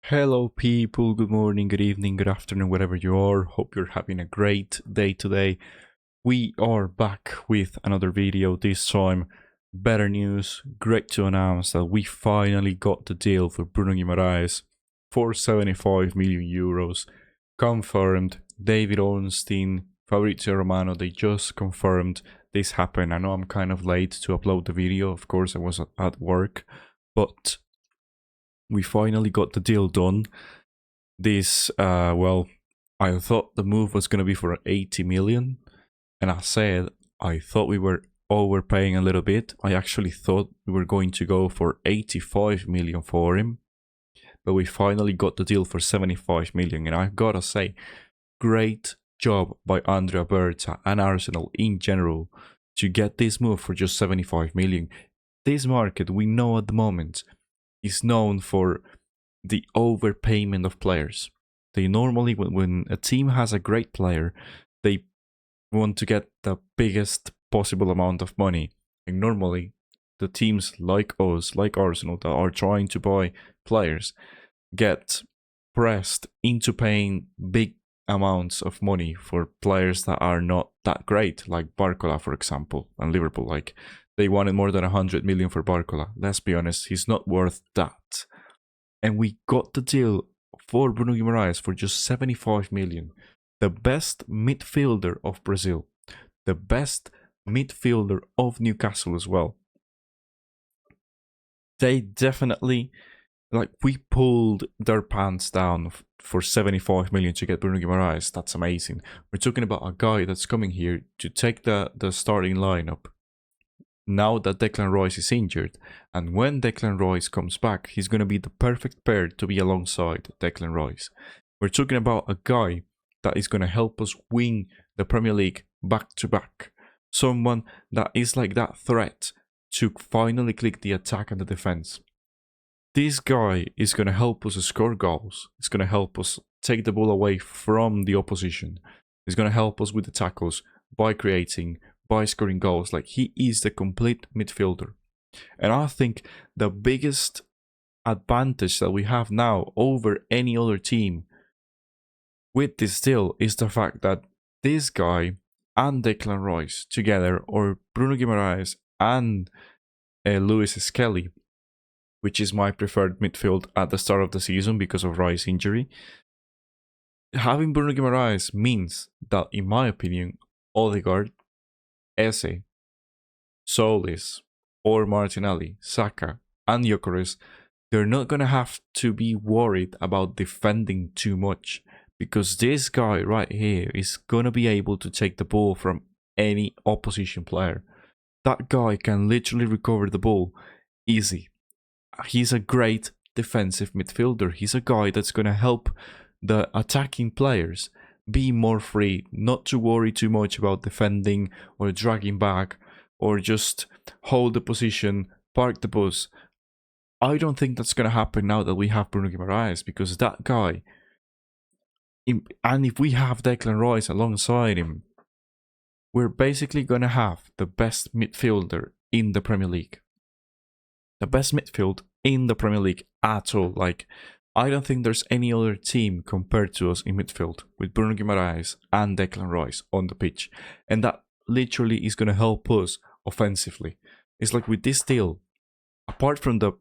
Hello people, good morning, good evening, good afternoon, wherever you are. Hope you're having a great day today. We are back with another video, this time better news. Great to announce that we finally got the deal for Bruno Guimarães for 75 million euros. Confirmed. David Ornstein, Fabrizio Romano, they just confirmed this happened. I know I'm kind of late to upload the video, of course I was at work, but we finally got the deal done. This, well, I thought the move was going to be for 80 million. And I said, I thought we were overpaying a little bit. I actually thought we were going to go for 85 million for him. But we finally got the deal for 75 million. And I gotta say, great job by Andrea Berta and Arsenal in general to get this move for just 75 million. This market, we know at the moment, is known for the overpayment of players. They normally, when a team has a great player, they want to get the biggest possible amount of money. And normally, the teams like us, like Arsenal, that are trying to buy players, get pressed into paying big amounts of money for players that are not that great, like Barcola, for example, and Liverpool. Like, they wanted more than 100 million for Barcola. Let's be honest, he's not worth that. And we got the deal for Bruno Guimarães for just 75 million. The best midfielder of Brazil. The best midfielder of Newcastle as well. They definitely, we pulled their pants down for 75 million to get Bruno Guimarães. That's amazing. We're talking about a guy that's coming here to take the starting lineup now that Declan Rice is injured. And when Declan Rice comes back, he's going to be the perfect pair to be alongside Declan Rice. We're talking about a guy that is going to help us win the Premier League back to back. Someone that is like that threat to finally click the attack and the defense. This guy is going to help us score goals. It's going to help us take the ball away from the opposition. It's going to help us with the tackles by creating, by scoring goals. Like, he is the complete midfielder. And I think the biggest advantage that we have now over any other team with this deal is the fact that this guy and Declan Rice together, or Bruno Guimarães and Lewis Skelly, which is my preferred midfield at the start of the season because of Rice's injury, having Bruno Guimarães means that, in my opinion, Odegaard, Eze, Solis, or Martinelli, Saka, and Gyökeres, they're not going to have to be worried about defending too much, because this guy right here is going to be able to take the ball from any opposition player. That guy can literally recover the ball easy. He's a great defensive midfielder. He's a guy that's going to help the attacking players be more free, not to worry too much about defending or dragging back or just hold the position, park the bus. I don't think that's going to happen now that we have Bruno Guimarães, because that guy, and if we have Declan Rice alongside him, we're basically going to have the best midfielder in the Premier League. The best midfield in the Premier League at all. Like, I don't think there's any other team compared to us in midfield with Bruno Guimarães and Declan Rice on the pitch. And that literally is going to help us offensively. It's like, with this deal, apart from the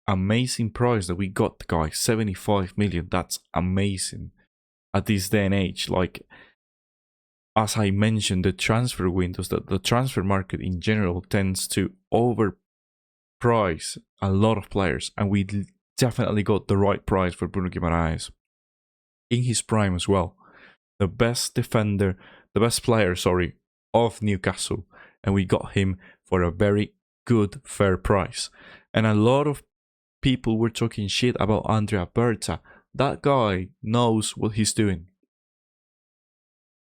amazing price that we got, the guy, 75 million, that's amazing at this day and age. Like, as I mentioned, the transfer windows, the transfer market in general tends to overprice a lot of players, and we definitely got the right price for Bruno Guimarães in his prime as well. The best defender, the best player, of Newcastle, and we got him for a very good, fair price. And a lot of people were talking shit about Andrea Berta. That guy knows what he's doing.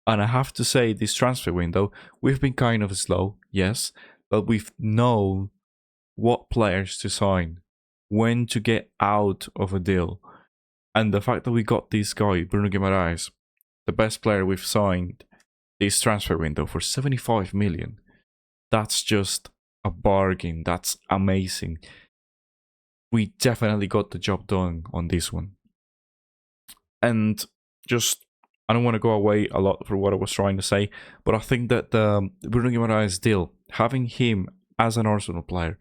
And I have to say, this transfer window, we've been kind of slow, yes, but we've known what players to sign, when to get out of a deal. And the fact that we got this guy, Bruno Guimarães, the best player we've signed this transfer window, for 75 million, that's just a bargain. That's amazing. We definitely got the job done on this one. And just, I don't want to go away a lot for what I was trying to say, but I think that the Bruno Guimarães deal, having him as an Arsenal player,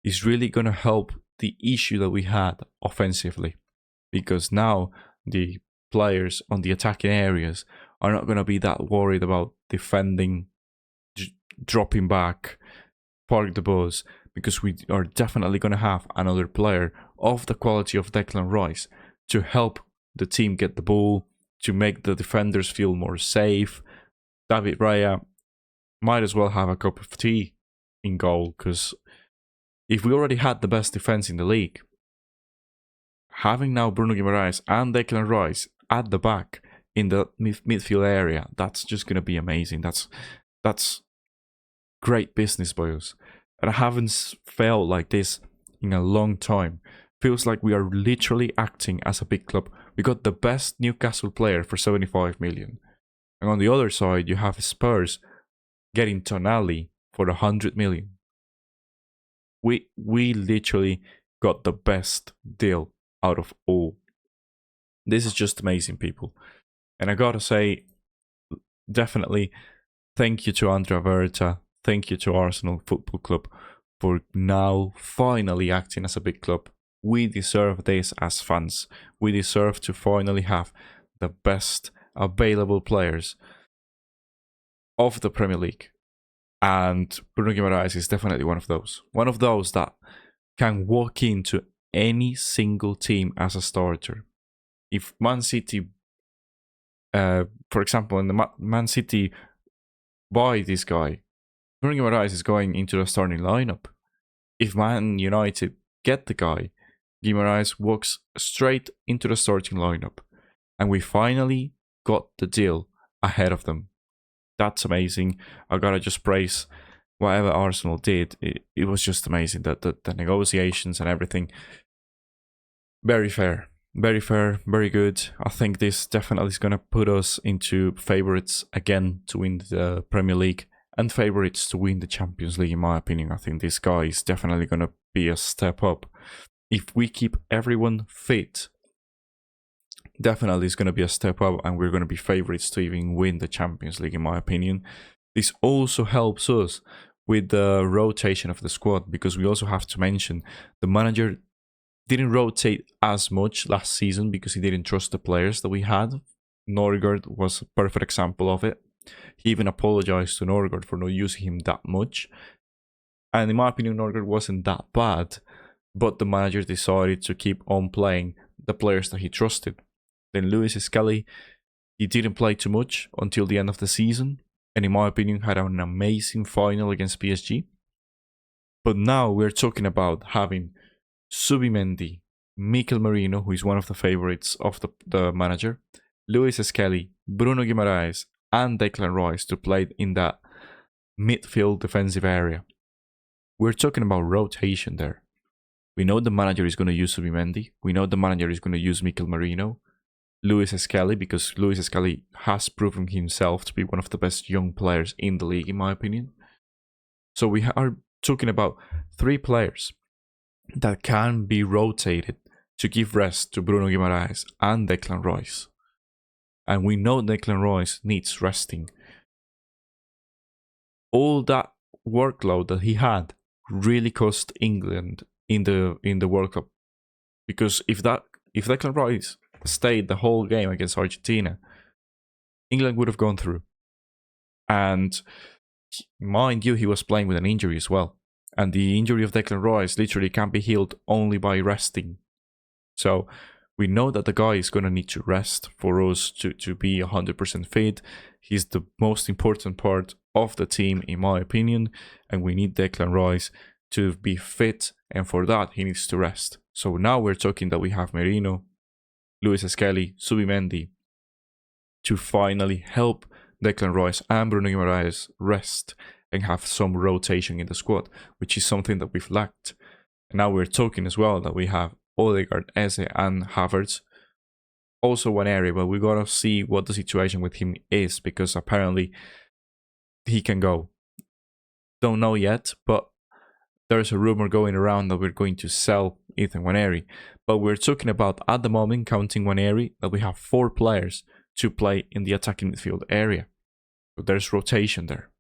is really going to help the issue that we had offensively. Because now the players on the attacking areas are not going to be that worried about defending, dropping back, park the bus, because we are definitely going to have another player of the quality of Declan Rice to help the team get the ball, to make the defenders feel more safe. David Raya might as well have a cup of tea in goal, because if we already had the best defense in the league, having now Bruno Guimarães and Declan Rice at the back in the midfield area, that's just going to be amazing. That's great business by us. And I haven't felt like this in a long time. Feels like we are literally acting as a big club. We got the best Newcastle player for 75 million. And on the other side, you have Spurs getting Tonali for 100 million. We literally got the best deal out of all. This is just amazing, people. And I gotta say, definitely thank you to Andrea Berta, thank you to Arsenal Football Club for now finally acting as a big club. We deserve this as fans. We deserve to finally have the best available players of the Premier League. And Bruno Guimarães is definitely one of those. One of those that can walk into any single team as a starter. If Man City, for example, in the Man City buy this guy, Bruno Guimarães is going into the starting lineup. If Man United get the guy, Guimarães walks straight into the starting lineup. And we finally got the deal ahead of them. That's amazing. I gotta just praise whatever Arsenal did. It was just amazing. The negotiations and everything. Very fair. Very fair. Very good. I think this definitely is gonna put us into favourites again to win the Premier League and favourites to win the Champions League, in my opinion. I think this guy is definitely gonna be a step up. If we keep everyone fit, definitely is going to be a step up, and we're going to be favourites to even win the Champions League, in my opinion. This also helps us with the rotation of the squad, because we also have to mention the manager didn't rotate as much last season because he didn't trust the players that we had. Norgard was a perfect example of it. He even apologized to Norgard for not using him that much. And in my opinion, Norgard wasn't that bad, but the manager decided to keep on playing the players that he trusted. Then Lewis Skelly, he didn't play too much until the end of the season, and in my opinion had an amazing final against PSG. But now we're talking about having Subimendi, Mikel Merino, who is one of the favourites of the manager, Lewis Skelly, Bruno Guimarães, and Declan Rice to play in that midfield defensive area. We're talking about rotation there. We know the manager is going to use Subimendi. We know the manager is going to use Mikel Merino. Lewis Skelly, because Lewis Skelly has proven himself to be one of the best young players in the league, in my opinion. So we are talking about 3 players that can be rotated to give rest to Bruno Guimarães and Declan Rice. And we know Declan Rice needs resting. All that workload that he had really cost England in the World Cup. Because if Declan Rice stayed the whole game against Argentina, England would have gone through. And mind you, he was playing with an injury as well. And the injury of Declan Rice literally can be healed only by resting. So we know that the guy is going to need to rest for us to be 100% fit. He's the most important part of the team, in my opinion. And we need Declan Rice to be fit. And for that, he needs to rest. So now we're talking that we have Merino, Lewis Skelly, Subimendi to finally help Declan Rice and Bruno Guimarães rest and have some rotation in the squad, which is something that we've lacked. And now we're talking as well that we have Odegaard, Eze, and Havertz. Also one area, but we gotta see what the situation with him is, because apparently he can go. Don't know yet, but there's a rumor going around that we're going to sell Ethan Nwaneri. But we're talking about, at the moment, counting Nwaneri, that we have 4 players to play in the attacking midfield area. So there's rotation there.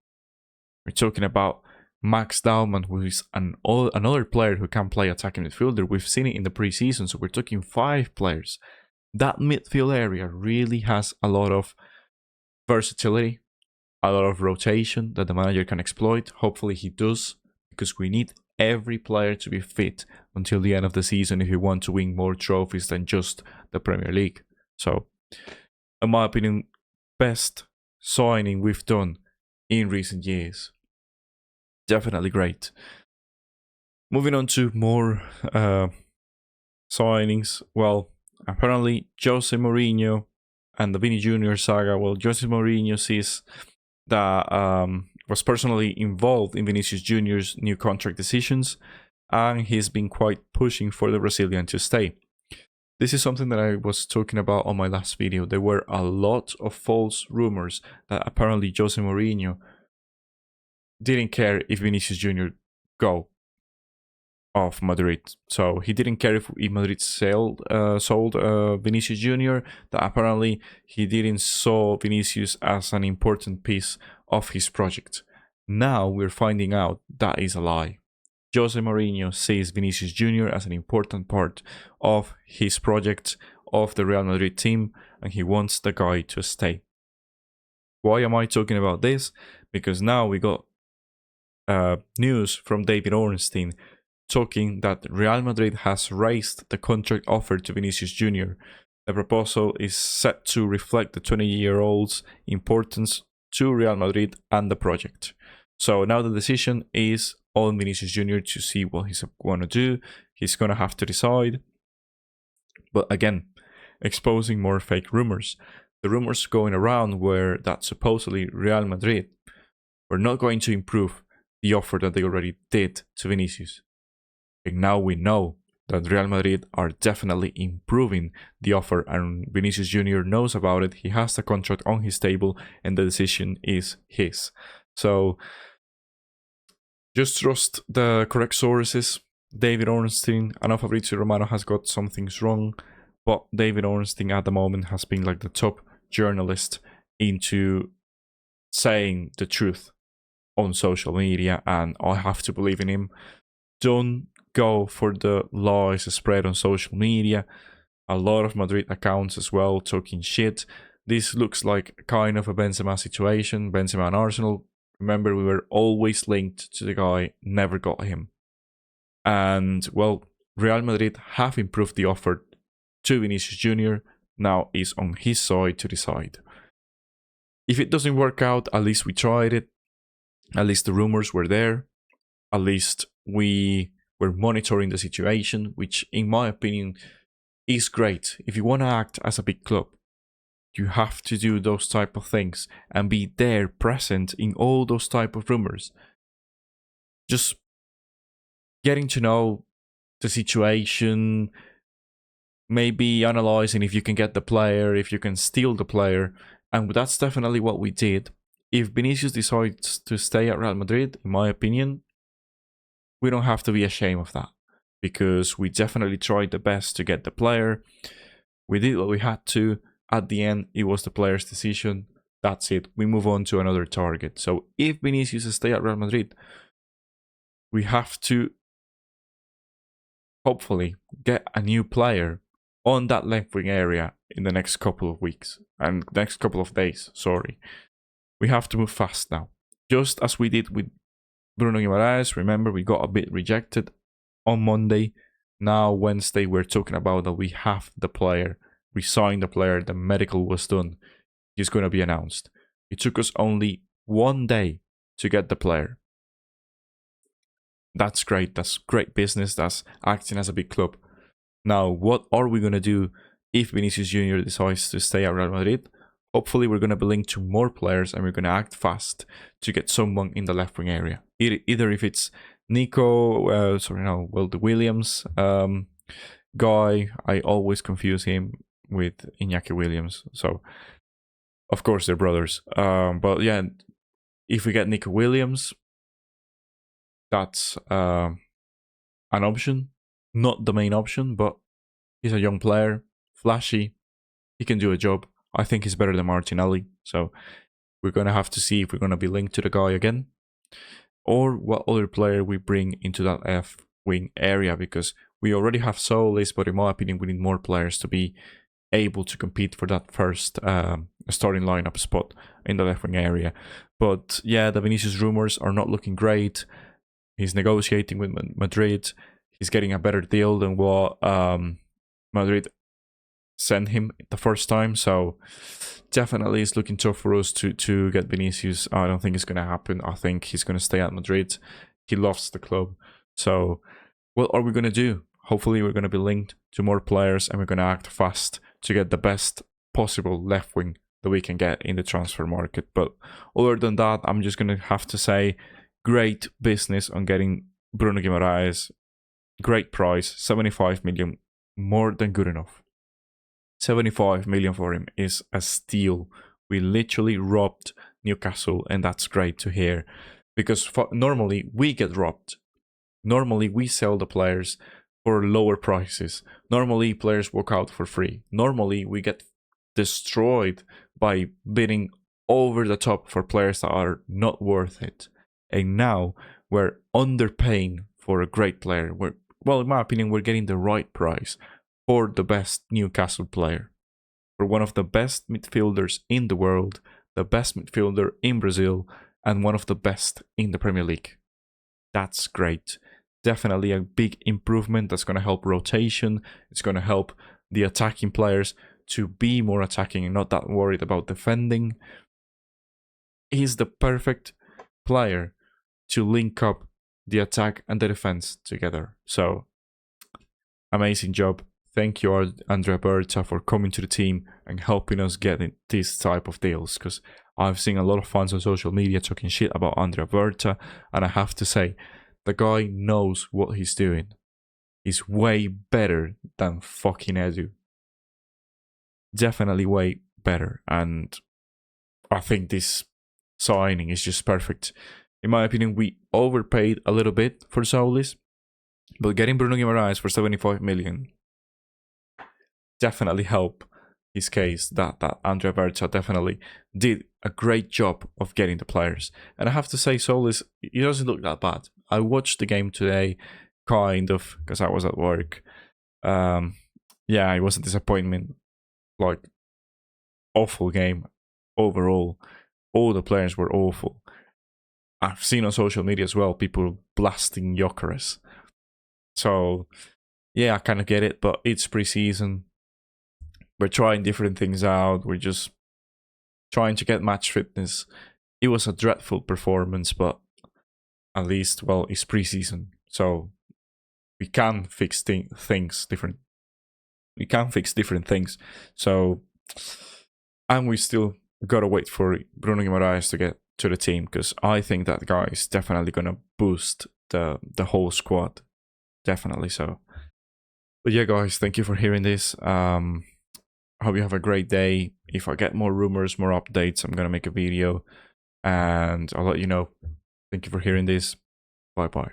We're talking about Max Daumann, who is another player who can play attacking midfielder. We've seen it in the preseason, so we're talking 5 players. That midfield area really has a lot of versatility, a lot of rotation that the manager can exploit. Hopefully he does, because we need every player to be fit until the end of the season if we want to win more trophies than just the Premier League. So, in my opinion, best signing we've done in recent years. Definitely great. Moving on to more signings. Well, apparently Jose Mourinho and the Vini Jr. saga. Well, Jose Mourinho sees that was personally involved in Vinícius Jr.'s new contract decisions, and he's been quite pushing for the Brazilian to stay. This is something that I was talking about on my last video. There were a lot of false rumors that apparently Jose Mourinho didn't care if Vinícius Jr. go of Madrid. So he didn't care if Madrid sold Vinícius Jr. That apparently he didn't saw Vinícius as an important piece of his project. Now we're finding out that is a lie. Jose Mourinho sees Vinícius Jr. as an important part of his project, of the Real Madrid team, and he wants the guy to stay. Why am I talking about this? Because now we got news from David Ornstein talking that Real Madrid has raised the contract offer to Vinícius Jr. The proposal is set to reflect the 20-year-old's importance to Real Madrid and the project. So now the decision is on Vinícius Jr. to see what he's going to do. He's going to have to decide. But again, exposing more fake rumors. The rumors going around were that supposedly Real Madrid were not going to improve the offer that they already did to Vinícius. And now we know that Real Madrid are definitely improving the offer, and Vinícius Jr. knows about it. He has the contract on his table and the decision is his. So just trust the correct sources. David Ornstein, I know Fabrizio Romano has got some things wrong, but David Ornstein at the moment has been like the top journalist into saying the truth on social media, and I have to believe in him. Don't go for the lies spread on social media. A lot of Madrid accounts as well talking shit. This looks like kind of a Benzema situation. Benzema and Arsenal. Remember, we were always linked to the guy, never got him. And, well, Real Madrid have improved the offer to Vinícius Jr. Now is on his side to decide. If it doesn't work out, at least we tried it. At least the rumors were there. At least we were monitoring the situation, which in my opinion is great. If you want to act as a big club, you have to do those type of things and be there present in all those type of rumors. Just getting to know the situation, maybe analyzing if you can get the player, if you can steal the player, and that's definitely what we did. If Vinícius decides to stay at Real Madrid, in my opinion, we don't have to be ashamed of that, because we definitely tried the best to get the player. We did what we had to. At the end, it was the player's decision. That's it. We move on to another target. So if Vinícius stays at Real Madrid, we have to hopefully get a new player on that left wing area in the next couple of weeks and next couple of days. Sorry. We have to move fast now. Just as we did with Bruno Guimarães. Remember, we got a bit rejected on Monday. Now, Wednesday, we're talking about that we have the player. We signed the player. The medical was done. He's going to be announced. It took us only 1 day to get the player. That's great. That's great business. That's acting as a big club. Now, what are we going to do if Vinícius Jr. decides to stay at Real Madrid? Hopefully, we're going to be linked to more players and we're going to act fast to get someone in the left wing area. Either if it's Nico, the Williams guy. I always confuse him with Iñaki Williams. So, of course, they're brothers. But yeah, if we get Nico Williams, that's an option. Not the main option, but he's a young player, flashy. He can do a job. I think he's better than Martinelli. So we're going to have to see if we're going to be linked to the guy again, or what other player we bring into that left wing area, because we already have Solis, but in my opinion, we need more players to be able to compete for that first starting lineup spot in the left wing area. But yeah, the Vinícius rumors are not looking great. He's negotiating with Madrid. He's getting a better deal than what Madrid sent him the first time. So definitely it's looking tough for us to get Vinícius. I don't think it's going to happen. I think he's going to stay at Madrid. He loves the club. So what are we going to do? Hopefully we're going to be linked to more players, and we're going to act fast to get the best possible left wing that we can get in the transfer market. But other than that, I'm just going to have to say great business on getting Bruno Guimarães. Great price, 75 million, more than good enough. 75 million for him is a steal. We literally robbed Newcastle, and that's great to hear, because normally we get robbed. Normally we sell the players for lower prices. Normally players walk out for free. Normally we get destroyed by bidding over the top for players that are not worth it. And now we're underpaying for a great player. Well, in my opinion, we're getting the right price for the best Newcastle player, for one of the best midfielders in the world, the best midfielder in Brazil, and one of the best in the Premier League. That's great. Definitely a big improvement that's going to help rotation. It's going to help the attacking players to be more attacking and not that worried about defending. He's the perfect player to link up the attack and the defense together. So, amazing job. Thank you, Andrea Berta, for coming to the team and helping us get these type of deals, because I've seen a lot of fans on social media talking shit about Andrea Berta, and I have to say, the guy knows what he's doing. He's way better than fucking Edu. Definitely way better, and I think this signing is just perfect. In my opinion, we overpaid a little bit for Solis, but getting Bruno Guimarães for 75 million definitely help his case that Andrea Berta definitely did a great job of getting the players. And I have to say, Solis, he doesn't look that bad. I watched the game today, kind of, because I was at work. Yeah, it was a disappointment. Like, awful game overall. All the players were awful. I've seen on social media as well, people blasting Gyökeres. So, yeah, I kind of get it, but it's pre-season. We're trying different things out. We're just trying to get match fitness. It was a dreadful performance, but at least, well, it's pre-season. So we can fix things different. We can fix different things. So, and we still got to wait for Bruno Guimarães to get to the team, because I think that guy is definitely going to boost the whole squad. Definitely so. But yeah, guys, thank you for hearing this. I hope you have a great day. If I get more rumors, more updates, I'm going to make a video and I'll let you know. Thank you for hearing this. Bye-bye.